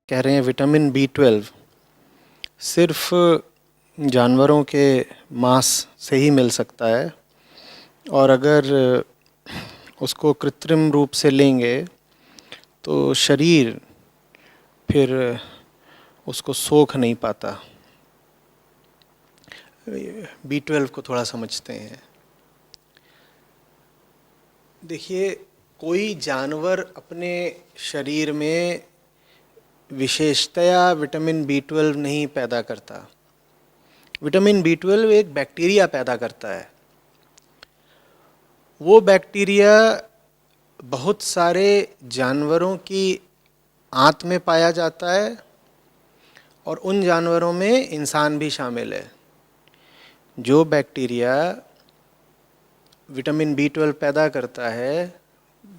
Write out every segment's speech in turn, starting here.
कह रहे हैं विटामिन B12 सिर्फ जानवरों के मांस से ही मिल सकता है, और अगर उसको कृत्रिम रूप से लेंगे तो शरीर फिर उसको सोख नहीं पाता। B12 को थोड़ा समझते हैं। देखिए, कोई जानवर अपने शरीर में विशेषतया विटामिन B12 नहीं पैदा करता। विटामिन B12 एक बैक्टीरिया पैदा करता है। वो बैक्टीरिया बहुत सारे जानवरों की आंत में पाया जाता है, और उन जानवरों में इंसान भी शामिल है। जो बैक्टीरिया विटामिन B12 पैदा करता है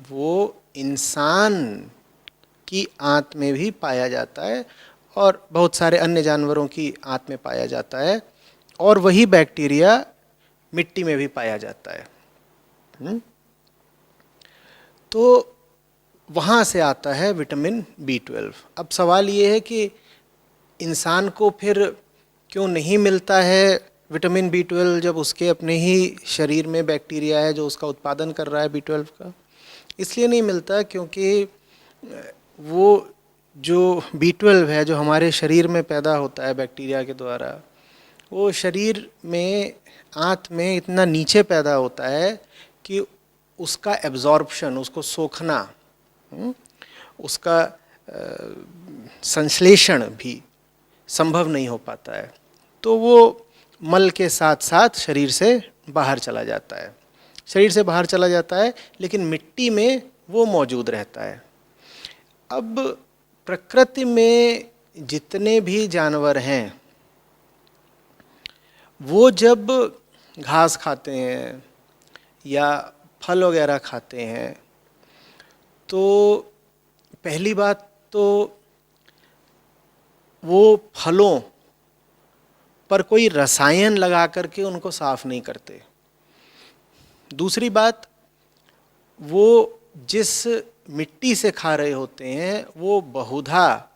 वो इंसान की आंत में भी पाया जाता है, और बहुत सारे अन्य जानवरों की आंत में पाया जाता है, और वही बैक्टीरिया मिट्टी में भी पाया जाता है। तो वहाँ से आता है विटामिन B12। अब सवाल ये है कि इंसान को फिर क्यों नहीं मिलता है विटामिन B12 जब उसके अपने ही शरीर में बैक्टीरिया है जो उसका उत्पादन कर रहा है B12 का। इसलिए नहीं मिलता क्योंकि वो जो B12 है जो हमारे शरीर में पैदा होता है बैक्टीरिया के द्वारा, वो शरीर में आंत में इतना नीचे पैदा होता है कि उसका एब्जॉर्प्शन, उसको सोखना, उसका संश्लेषण भी संभव नहीं हो पाता है। तो वो मल के साथ साथ शरीर से बाहर चला जाता है। शरीर से बाहर चला जाता है, लेकिन मिट्टी में वो मौजूद रहता है। अब प्रकृति में जितने भी जानवर हैं वो जब घास खाते हैं या फल वगैरह खाते हैं तो पहली बात तो वो फलों पर कोई रसायन लगा करके उनको साफ नहीं करते। दूसरी बात, वो जिस मिट्टी से खा रहे होते हैं वो बहुधा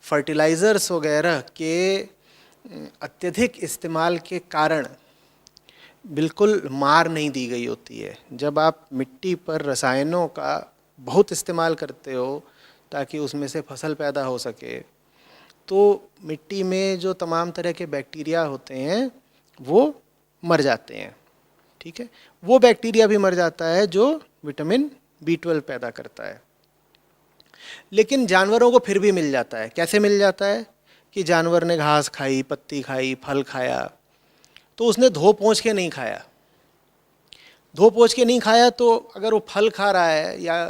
फर्टिलाइज़र्स वगैरह के अत्यधिक इस्तेमाल के कारण बिल्कुल मार नहीं दी गई होती है। जब आप मिट्टी पर रसायनों का बहुत इस्तेमाल करते हो ताकि उसमें से फसल पैदा हो सके, तो मिट्टी में जो तमाम तरह के बैक्टीरिया होते हैं वो मर जाते हैं। ठीक है, वो बैक्टीरिया भी मर जाता है जो विटामिन B12 पैदा करता है। लेकिन जानवरों को फिर भी मिल जाता है। कैसे मिल जाता है कि जानवर ने घास खाई, पत्ती खाई, फल खाया, तो उसने धो पोंछ के नहीं खाया। धो पोंछ के नहीं खाया तो अगर वो फल खा रहा है या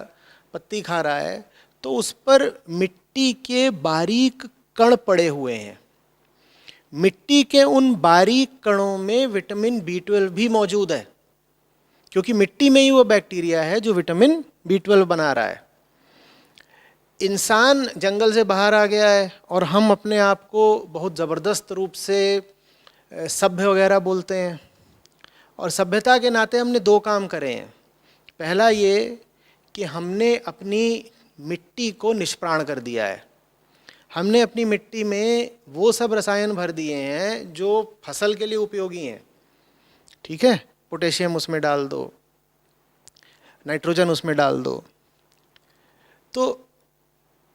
पत्ती खा रहा है तो उस पर मिट्टी के बारीक कण पड़े हुए हैं। मिट्टी के उन बारीक कणों में विटामिन B12 भी मौजूद है, क्योंकि मिट्टी में ही वो बैक्टीरिया है जो विटामिन B12 बना रहा है। इंसान जंगल से बाहर आ गया है और हम अपने आप को बहुत ज़बरदस्त रूप से सभ्य वगैरह बोलते हैं, और सभ्यता के नाते हमने दो काम करे हैं। पहला ये कि हमने अपनी मिट्टी को निष्प्राण कर दिया है। हमने अपनी मिट्टी में वो सब रसायन भर दिए हैं जो फसल के लिए उपयोगी हैं। ठीक है, पोटेशियम उसमें डाल दो, नाइट्रोजन उसमें डाल दो, तो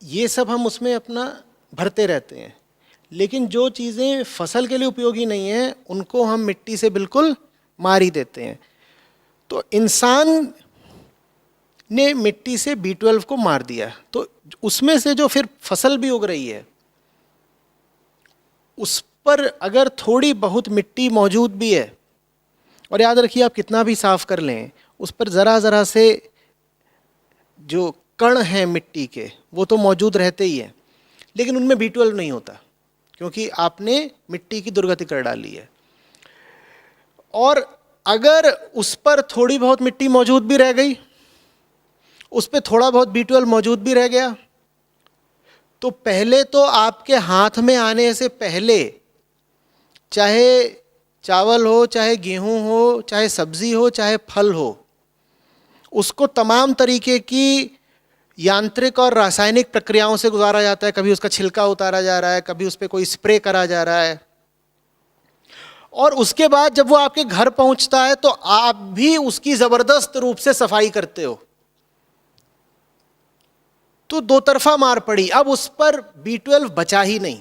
ये सब हम उसमें अपना भरते रहते हैं। लेकिन जो चीज़ें फसल के लिए उपयोगी नहीं हैं उनको हम मिट्टी से बिल्कुल मार ही देते हैं। तो इंसान ने मिट्टी से B12 को मार दिया, तो उसमें से जो फिर फसल भी उग रही है उस पर अगर थोड़ी बहुत मिट्टी मौजूद भी है, और याद रखिए आप कितना भी साफ कर लें उस पर ज़रा ज़रा से जो कण हैं मिट्टी के वो तो मौजूद रहते ही हैं, लेकिन उनमें B12 नहीं होता क्योंकि आपने मिट्टी की दुर्गति कर डाली है। और अगर उस पर थोड़ी बहुत मिट्टी मौजूद भी रह गई, उस पर थोड़ा बहुत B12 मौजूद भी रह गया, तो पहले तो आपके हाथ में आने से पहले चाहे चावल हो, चाहे गेहूं हो, चाहे सब्जी हो, चाहे फल हो, उसको तमाम तरीके की यांत्रिक और रासायनिक प्रक्रियाओं से गुजारा जाता है, कभी उसका छिलका उतारा जा रहा है, कभी उस पर कोई स्प्रे करा जा रहा है, और उसके बाद जब वो आपके घर पहुंचता है तो आप भी उसकी जबरदस्त रूप से सफाई करते हो। तो दो तरफा मार पड़ी। अब उस पर B12 बचा ही नहीं।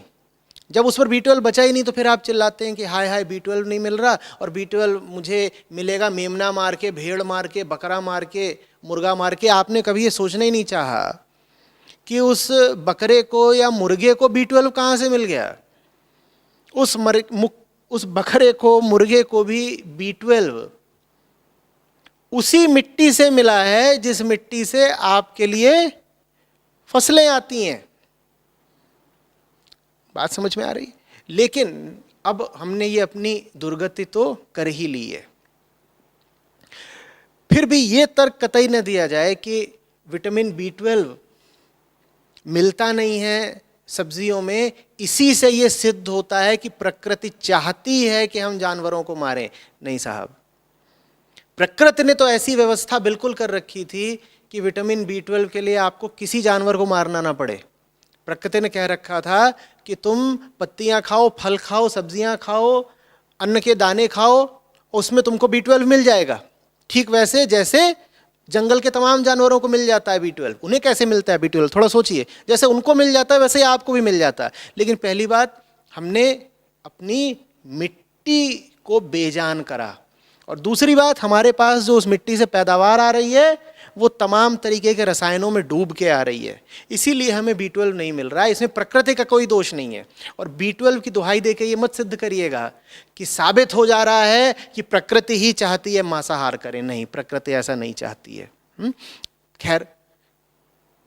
जब उस पर B12 बचा ही नहीं तो फिर आप चिल्लाते हैं कि हाय हाय B12 नहीं मिल रहा, और B12 मुझे मिलेगा मेमना मार के, भेड़ मार के, बकरा मार के, मुर्गा मार के। आपने कभी ये सोचना ही नहीं चाहा कि उस बकरे को या मुर्गे को B12 कहाँ से मिल गया। उस बकरे को, मुर्गे को भी B12 उसी मिट्टी से मिला है जिस मिट्टी से आपके लिए फसलें आती हैं। बात समझ में आ रही? लेकिन अब हमने ये अपनी दुर्गति तो कर ही ली है। फिर भी ये तर्क कतई न दिया जाए कि विटामिन B12 मिलता नहीं है सब्जियों में, इसी से ये सिद्ध होता है कि प्रकृति चाहती है कि हम जानवरों को मारें। नहीं साहब, प्रकृति ने तो ऐसी व्यवस्था बिल्कुल कर रखी थी कि विटामिन B12 के लिए आपको किसी जानवर को मारना ना पड़े। प्रकृति ने कह रखा था कि तुम पत्तियां खाओ, फल खाओ, सब्जियां खाओ, अन्न के दाने खाओ, उसमें तुमको B12 मिल जाएगा। ठीक वैसे जैसे जंगल के तमाम जानवरों को मिल जाता है B12। उन्हें कैसे मिलता है B12? थोड़ा सोचिए। जैसे उनको मिल जाता है वैसे आपको भी मिल जाता है। लेकिन पहली बात, हमने अपनी मिट्टी को बेजान करा, और दूसरी बात, हमारे पास जो उस मिट्टी से पैदावार आ रही है वो तमाम तरीके के रसायनों में डूब के आ रही है। इसीलिए हमें B12 नहीं मिल रहा है। इसमें प्रकृति का कोई दोष नहीं है। और B12 की दुहाई देके ये मत सिद्ध करिएगा कि साबित हो जा रहा है कि प्रकृति ही चाहती है मांसाहार करें। नहीं, प्रकृति ऐसा नहीं चाहती है। खैर,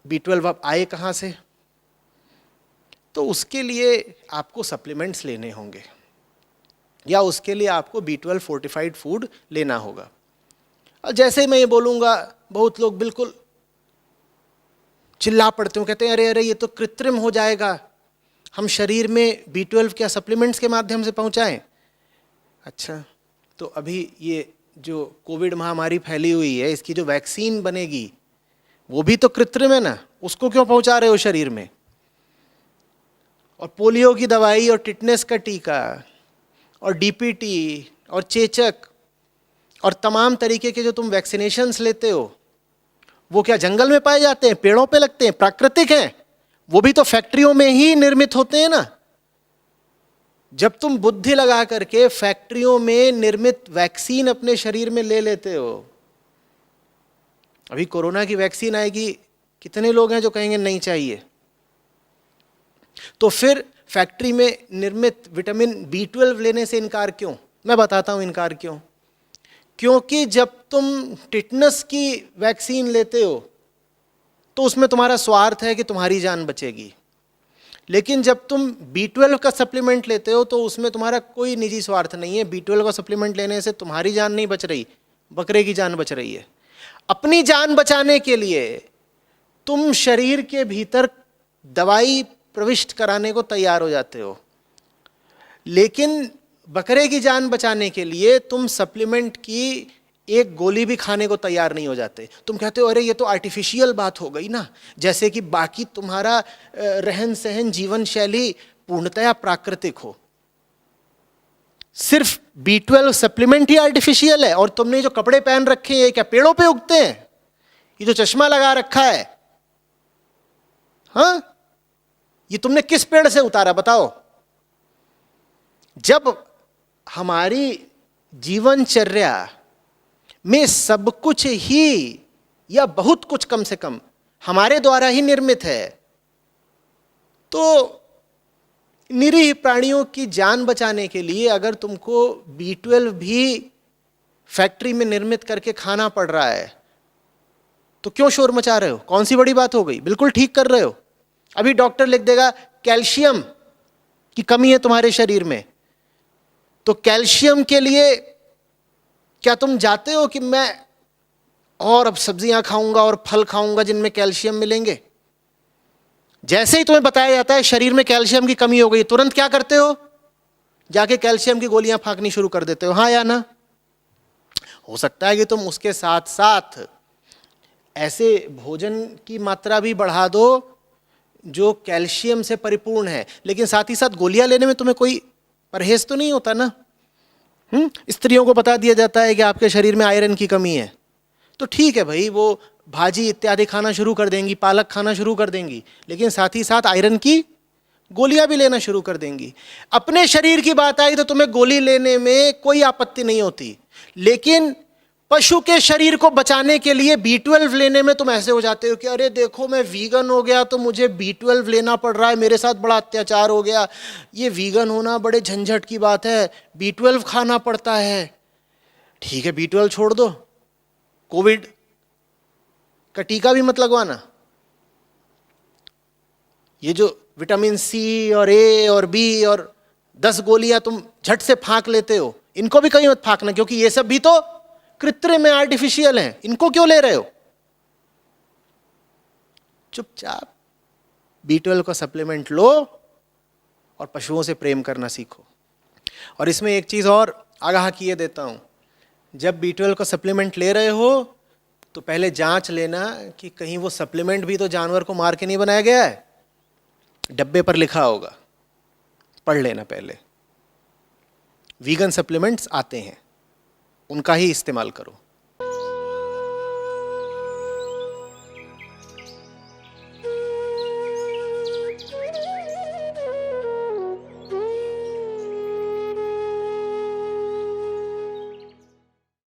B12 अब आए कहाँ से? तो उसके लिए आपको सप्लीमेंट्स लेने होंगे, या उसके लिए आपको B12 फोर्टिफाइड फूड लेना होगा। और जैसे मैं ये बोलूँगा, बहुत लोग बिल्कुल चिल्ला पड़ते हो, कहते हैं अरे अरे ये तो कृत्रिम हो जाएगा, हम शरीर में B12 क्या सप्लीमेंट्स के माध्यम से पहुँचाएं? अच्छा, तो अभी ये जो कोविड महामारी फैली हुई है, इसकी जो वैक्सीन बनेगी वो भी तो कृत्रिम है ना, उसको क्यों पहुँचा रहे हो शरीर में? और पोलियो की दवाई और टिटनेस का टीका और DPT और चेचक और तमाम तरीके के जो तुम वैक्सीनेशंस लेते हो, वो क्या जंगल में पाए जाते हैं, पेड़ों पे लगते हैं, प्राकृतिक हैं? वो भी तो फैक्ट्रियों में ही निर्मित होते हैं ना। जब तुम बुद्धि लगा करके फैक्ट्रियों में निर्मित वैक्सीन अपने शरीर में ले लेते हो, अभी कोरोना की वैक्सीन आएगी, कितने लोग हैं जो कहेंगे नहीं चाहिए? तो फिर फैक्ट्री में निर्मित विटामिन B12 लेने से इनकार क्यों? मैं बताता हूं इनकार क्यों। क्योंकि जब तुम टिटनस की वैक्सीन लेते हो तो उसमें तुम्हारा स्वार्थ है कि तुम्हारी जान बचेगी, लेकिन जब तुम B12 का सप्लीमेंट लेते हो तो उसमें तुम्हारा कोई निजी स्वार्थ नहीं है। B12 का सप्लीमेंट लेने से तुम्हारी जान नहीं बच रही, बकरे की जान बच रही है। अपनी जान बचाने के लिए तुम शरीर के भीतर दवाई प्रविष्ट कराने को तैयार हो जाते हो, लेकिन बकरे की जान बचाने के लिए तुम सप्लीमेंट की एक गोली भी खाने को तैयार नहीं हो जाते। तुम कहते हो अरे ये तो आर्टिफिशियल बात हो गई ना, जैसे कि बाकी तुम्हारा रहन सहन, जीवन शैली पूर्णतया प्राकृतिक हो। सिर्फ B12 सप्लीमेंट ही आर्टिफिशियल है। और तुमने जो कपड़े पहन रखे हैं क्या पेड़ों पे उगते हैं? ये जो चश्मा लगा रखा है, हाँ, ये तुमने किस पेड़ से उतारा बताओ? जब हमारी जीवनचर्या में सब कुछ ही, या बहुत कुछ कम से कम, हमारे द्वारा ही निर्मित है, तो निरीह प्राणियों की जान बचाने के लिए अगर तुमको B12 भी फैक्ट्री में निर्मित करके खाना पड़ रहा है तो क्यों शोर मचा रहे हो? कौन सी बड़ी बात हो गई? बिल्कुल ठीक कर रहे हो। अभी डॉक्टर लिख देगा कैल्शियम की कमी है तुम्हारे शरीर में, तो कैल्शियम के लिए क्या तुम जाते हो कि मैं और अब सब्जियां खाऊंगा और फल खाऊंगा जिनमें कैल्शियम मिलेंगे? जैसे ही तुम्हें बताया जाता है शरीर में कैल्शियम की कमी हो गई, तुरंत क्या करते हो? जाके कैल्शियम की गोलियां फांकनी शुरू कर देते हो। हाँ या ना? हो सकता है कि तुम उसके साथ साथ ऐसे भोजन की मात्रा भी बढ़ा दो जो कैल्शियम से परिपूर्ण है, लेकिन साथ ही साथ गोलियां लेने में तुम्हें कोई परहेज तो नहीं होता ना। स्त्रियों को बता दिया जाता है कि आपके शरीर में आयरन की कमी है, तो ठीक है भाई, वो भाजी इत्यादि खाना शुरू कर देंगी, पालक खाना शुरू कर देंगी, लेकिन साथ ही साथ आयरन की गोलियां भी लेना शुरू कर देंगी। अपने शरीर की बात आई तो तुम्हें गोली लेने में कोई आपत्ति नहीं होती, लेकिन पशु के शरीर को बचाने के लिए B12 लेने में तुम ऐसे हो जाते हो कि अरे देखो मैं वीगन हो गया तो मुझे B12 लेना पड़ रहा है, मेरे साथ बड़ा अत्याचार हो गया, ये वीगन होना बड़े झंझट की बात है, B12 खाना पड़ता है। ठीक है, B12 छोड़ दो, कोविड का टीका भी मत लगवाना। ये जो विटामिन C और A और B और 10 गोलियां तुम झट से फांक लेते हो, इनको भी कहीं मत फांकना, क्योंकि ये सब भी तो कृत्रिम है, आर्टिफिशियल है, इनको क्यों ले रहे हो। चुपचाप B12 का सप्लीमेंट लो और पशुओं से प्रेम करना सीखो। और इसमें एक चीज और आगाह किए देता हूं, जब B12 का सप्लीमेंट ले रहे हो तो पहले जांच लेना कि कहीं वो सप्लीमेंट भी तो जानवर को मार के नहीं बनाया गया है। डब्बे पर लिखा होगा, पढ़ लेना पहले। वीगन सप्लीमेंट्स आते हैं, उनका ही इस्तेमाल करो।